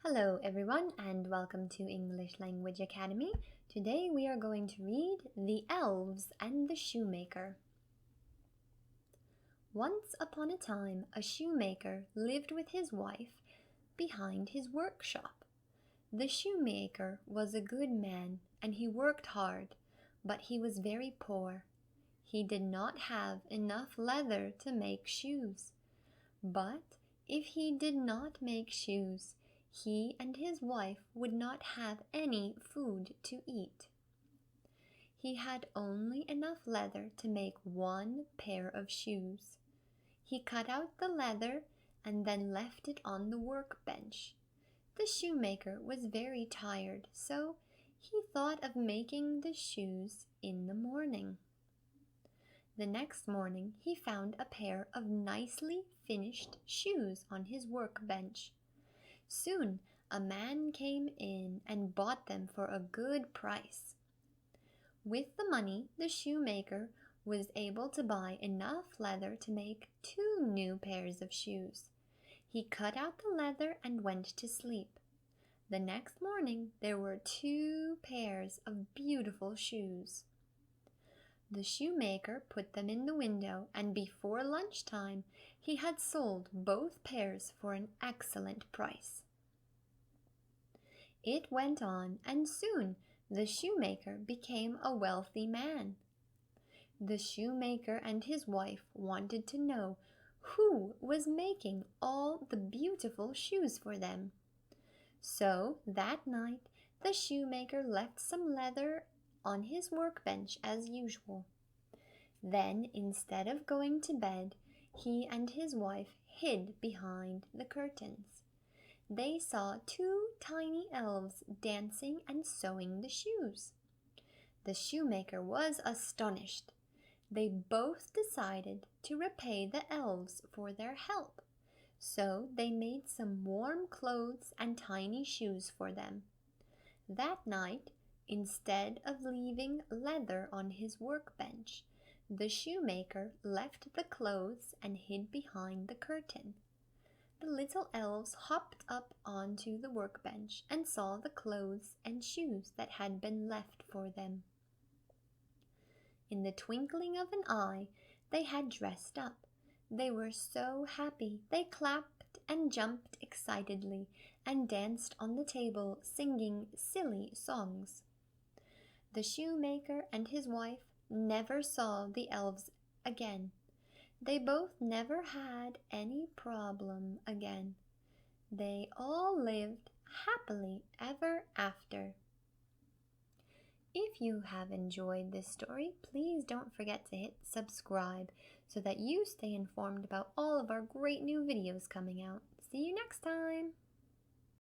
Hello everyone and welcome to English Language Academy. Today we are going to read The Elves and the Shoemaker. Once upon a time, a shoemaker lived with his wife behind his workshop. The shoemaker was a good man and he worked hard, but he was very poor. He did not have enough leather to make shoes. But if he did not make shoes, he and his wife would not have any food to eat. He had only enough leather to make one pair of shoes. He cut out the leather and then left it on the workbench. The shoemaker was very tired, so he thought of making the shoes in the morning. The next morning he found a pair of nicely finished shoes on his workbench. Soon a man came in and bought them for a good price. With the money, the shoemaker was able to buy enough leather to make 2 new pairs of shoes. He cut out the leather and went to sleep. The next morning there were 2 pairs of beautiful shoes. The shoemaker put them in the window, and before lunchtime he had sold both pairs for an excellent price. It went on, and soon the shoemaker became a wealthy man. The shoemaker and his wife wanted to know who was making all the beautiful shoes for them. So that night the shoemaker left some leather on his workbench as usual. Then, instead of going to bed, he and his wife hid behind the curtains. They saw 2 tiny elves dancing and sewing the shoes. The shoemaker was astonished. They both decided to repay the elves for their help, so they made some warm clothes and tiny shoes for them. That night, instead of leaving leather on his workbench, the shoemaker left the clothes and hid behind the curtain. The little elves hopped up onto the workbench and saw the clothes and shoes that had been left for them. In the twinkling of an eye, they had dressed up. They were so happy. They clapped and jumped excitedly and danced on the table, singing silly songs. The shoemaker and his wife never saw the elves again. They both never had any problem again. They all lived happily ever after. If you have enjoyed this story, please don't forget to hit subscribe so that you stay informed about all of our great new videos coming out. See you next time!